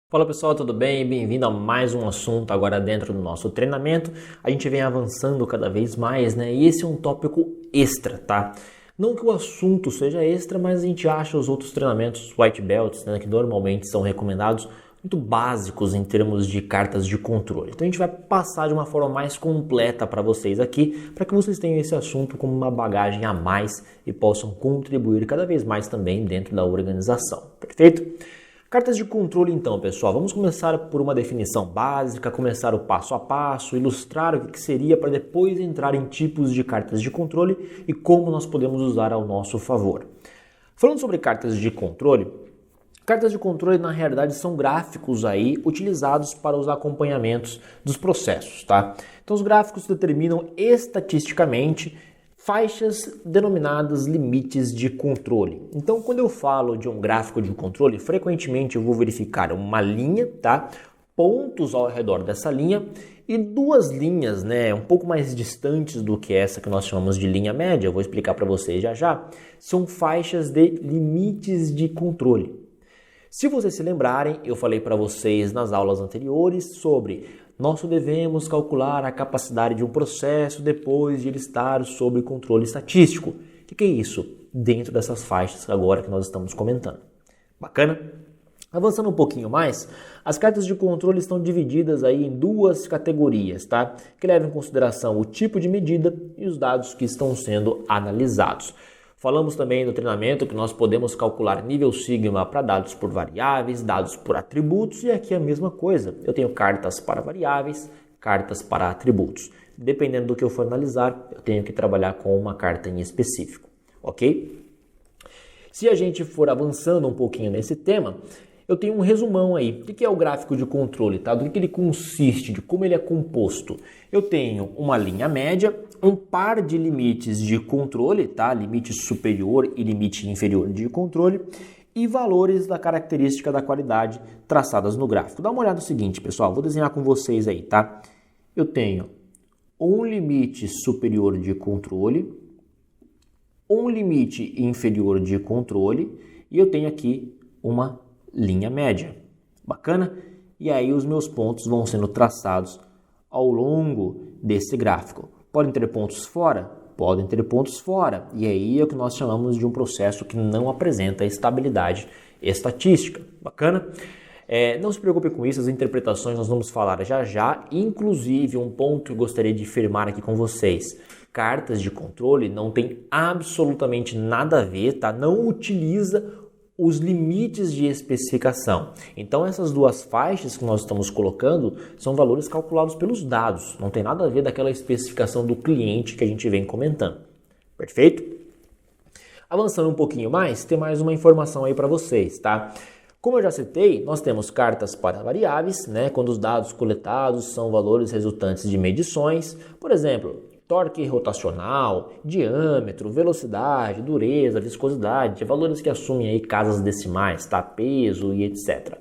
Fala pessoal, tudo bem? Bem-vindo a mais um assunto agora dentro do nosso treinamento. A gente vem avançando cada vez mais, né? E esse é um tópico extra, tá? Não que o assunto seja extra, mas a gente acha os outros treinamentos white belts, né, que normalmente são recomendados, muito básicos em termos de cartas de controle. Então a gente vai passar de uma forma mais completa para vocês aqui, para que vocês tenham esse assunto como uma bagagem a mais e possam contribuir cada vez mais também dentro da organização. Perfeito? Cartas de controle então, pessoal, vamos começar por uma definição básica, começar o passo a passo, ilustrar o que seria para depois entrar em tipos de cartas de controle e como nós podemos usar ao nosso favor. Falando sobre cartas de controle na realidade são gráficos aí utilizados para os acompanhamentos dos processos, tá? Então os gráficos determinam estatisticamente faixas denominadas limites de controle. Então, quando eu falo de um gráfico de controle, frequentemente eu vou verificar uma linha, tá? Pontos ao redor dessa linha e duas linhas, né, um pouco mais distantes do que essa que nós chamamos de linha média, eu vou explicar para vocês já, são faixas de limites de controle. Se vocês se lembrarem, eu falei para vocês nas aulas anteriores sobre nós devemos calcular a capacidade de um processo depois de ele estar sob controle estatístico. O que é isso? Dentro dessas faixas agora que nós estamos comentando. Bacana? Avançando um pouquinho mais, as cartas de controle estão divididas aí em duas categorias, tá? Que levam em consideração o tipo de medida e os dados que estão sendo analisados. Falamos também no treinamento que nós podemos calcular nível sigma para dados por variáveis, dados por atributos e aqui é a mesma coisa. Eu tenho cartas para variáveis, cartas para atributos. Dependendo do que eu for analisar, eu tenho que trabalhar com uma carta em específico, ok? Se a gente for avançando um pouquinho nesse tema, eu tenho um resumão aí. O que é o gráfico de controle, tá? Do que ele consiste, de como ele é composto. Eu tenho uma linha média, um par de limites de controle, tá? Limite superior e limite inferior de controle e valores da característica da qualidade traçadas no gráfico. Dá uma olhada no seguinte, pessoal, vou desenhar com vocês aí, tá? Eu tenho um limite superior de controle, um limite inferior de controle e eu tenho aqui uma linha média. Bacana? E aí os meus pontos vão sendo traçados ao longo desse gráfico. Podem ter pontos fora? Podem ter pontos fora. E aí é o que nós chamamos de um processo que não apresenta estabilidade estatística. Bacana? Não se preocupe com isso, as interpretações nós vamos falar já. Inclusive, um ponto que eu gostaria de firmar aqui com vocês. Cartas de controle não tem absolutamente nada a ver, tá? Não utiliza os limites de especificação. Então essas duas faixas que nós estamos colocando são valores calculados pelos dados, não tem nada a ver daquela especificação do cliente que a gente vem comentando. Perfeito? Avançando um pouquinho mais, tem mais uma informação aí para vocês, tá? Como eu já citei, nós temos cartas para variáveis, né, quando os dados coletados são valores resultantes de medições, por exemplo, torque rotacional, diâmetro, velocidade, dureza, viscosidade, valores que assumem aí casas decimais, tá? Peso e etc.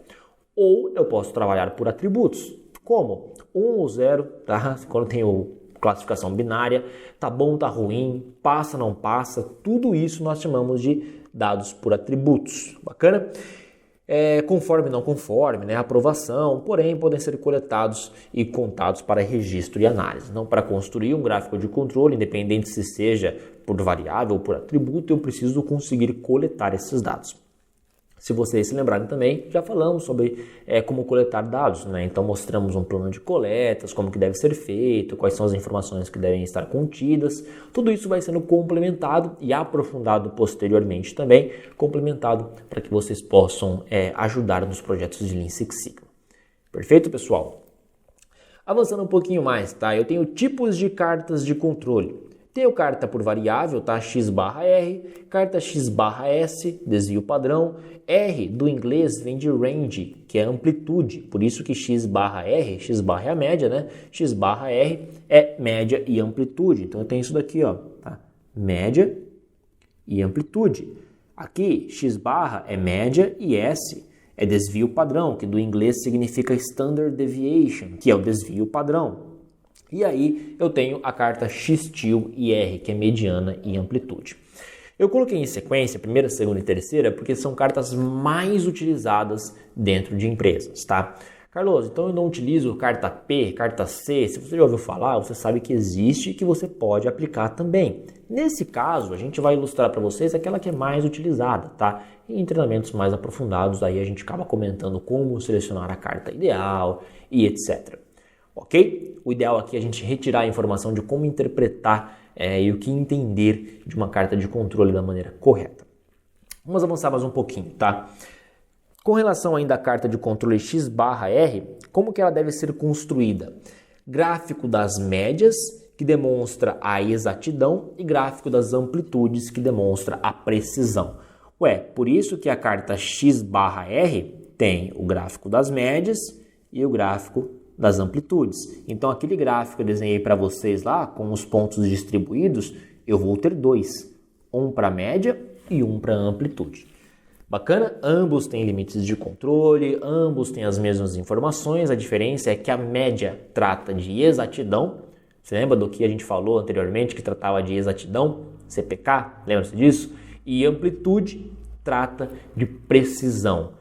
Ou eu posso trabalhar por atributos, como 1 ou 0, tá? Quando tenho classificação binária, tá bom, tá ruim, passa, não passa, tudo isso nós chamamos de dados por atributos. Bacana? Conforme, não conforme, né? Aprovação, porém podem ser coletados e contados para registro e análise. Então, para construir um gráfico de controle, independente se seja por variável ou por atributo, eu preciso conseguir coletar esses dados. Se vocês se lembrarem também, já falamos sobre como coletar dados, né? Então mostramos um plano de coletas, como que deve ser feito, quais são as informações que devem estar contidas. Tudo isso vai sendo complementado e aprofundado posteriormente também, complementado para que vocês possam ajudar nos projetos de Lean Six Sigma. Perfeito, pessoal? Avançando um pouquinho mais, tá? Eu tenho tipos de cartas de controle. Tenho carta por variável, tá? X/R, carta X/S, desvio padrão. R do inglês vem de range, que é amplitude. Por isso que X/R, X/ é a média, né? X/R é média e amplitude. Então eu tenho isso daqui, ó, tá? Média e amplitude. Aqui, X/ é média e S é desvio padrão, que do inglês significa standard deviation, que é o desvio padrão. E aí eu tenho a carta X-TIL e R, que é mediana e amplitude. Eu coloquei em sequência, primeira, segunda e terceira, porque são cartas mais utilizadas dentro de empresas, tá? Carlos, então eu não utilizo carta P, carta C. Se você já ouviu falar, você sabe que existe e que você pode aplicar também. Nesse caso, a gente vai ilustrar para vocês aquela que é mais utilizada, tá? E em treinamentos mais aprofundados, aí a gente acaba comentando como selecionar a carta ideal e etc. Ok? O ideal aqui é a gente retirar a informação de como interpretar e o que entender de uma carta de controle da maneira correta. Vamos avançar mais um pouquinho, tá? Com relação ainda à carta de controle X/R, como que ela deve ser construída? Gráfico das médias, que demonstra a exatidão, e gráfico das amplitudes, que demonstra a precisão. Por isso que a carta X/R tem o gráfico das médias e o gráfico das amplitudes. Então, aquele gráfico que eu desenhei para vocês lá, com os pontos distribuídos, eu vou ter dois. Um para a média e um para a amplitude. Bacana? Ambos têm limites de controle, ambos têm as mesmas informações, a diferença é que a média trata de exatidão. Você lembra do que a gente falou anteriormente, que tratava de exatidão? CPK, lembra-se disso? E amplitude trata de precisão.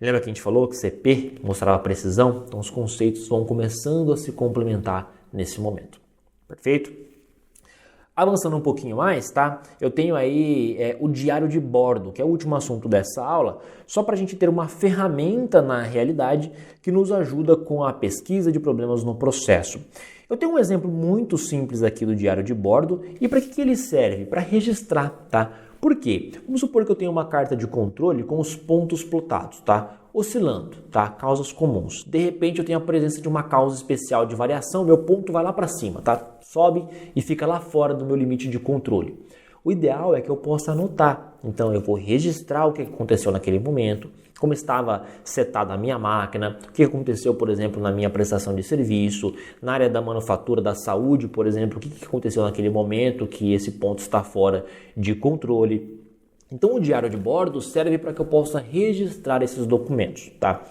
Lembra que a gente falou que CP mostrava precisão? Então os conceitos vão começando a se complementar nesse momento. Perfeito? Avançando um pouquinho mais, tá? Eu tenho aí o diário de bordo, que é o último assunto dessa aula, só para a gente ter uma ferramenta na realidade que nos ajuda com a pesquisa de problemas no processo. Eu tenho um exemplo muito simples aqui do diário de bordo e para que ele serve? Para registrar, tá? Por quê? Vamos supor que eu tenho uma carta de controle com os pontos plotados, tá? Oscilando, tá? Causas comuns. De repente eu tenho a presença de uma causa especial de variação, meu ponto vai lá para cima, tá? Sobe e fica lá fora do meu limite de controle. O ideal é que eu possa anotar. Então eu vou registrar o que aconteceu naquele momento, como estava setada a minha máquina, o que aconteceu, por exemplo, na minha prestação de serviço, na área da manufatura, da saúde, por exemplo, o que aconteceu naquele momento que esse ponto está fora de controle. Então o diário de bordo serve para que eu possa registrar esses documentos, tá?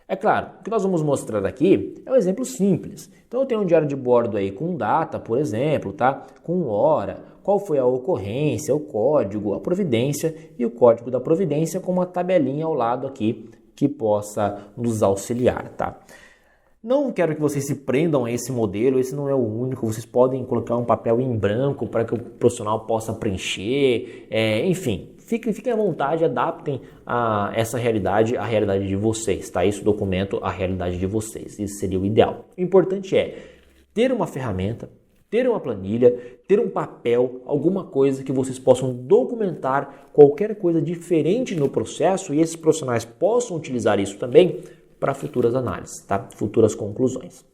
É claro, o que nós vamos mostrar aqui é um exemplo simples. Então eu tenho um diário de bordo aí com data, por exemplo, tá? Com hora, qual foi a ocorrência, o código, a providência e o código da providência com uma tabelinha ao lado aqui que possa nos auxiliar, tá? Não quero que vocês se prendam a esse modelo, esse não é o único, vocês podem colocar um papel em branco para que o profissional possa preencher, enfim, fiquem à vontade, adaptem a essa realidade à realidade de vocês, tá? Isso documento a realidade de vocês, isso seria o ideal. O importante é ter uma ferramenta, ter uma planilha, ter um papel, alguma coisa que vocês possam documentar qualquer coisa diferente no processo e esses profissionais possam utilizar isso também para futuras análises, tá? Futuras conclusões.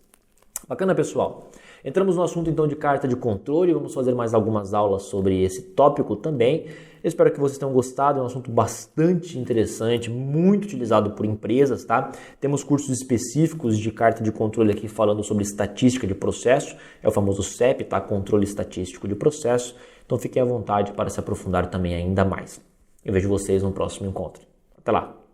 Bacana, pessoal? Entramos no assunto então de carta de controle, vamos fazer mais algumas aulas sobre esse tópico também. Eu espero que vocês tenham gostado, é um assunto bastante interessante, muito utilizado por empresas, tá? Temos cursos específicos de carta de controle aqui falando sobre estatística de processo, é o famoso CEP, tá? Controle estatístico de processo. Então fiquem à vontade para se aprofundar também ainda mais. Eu vejo vocês no próximo encontro. Até lá!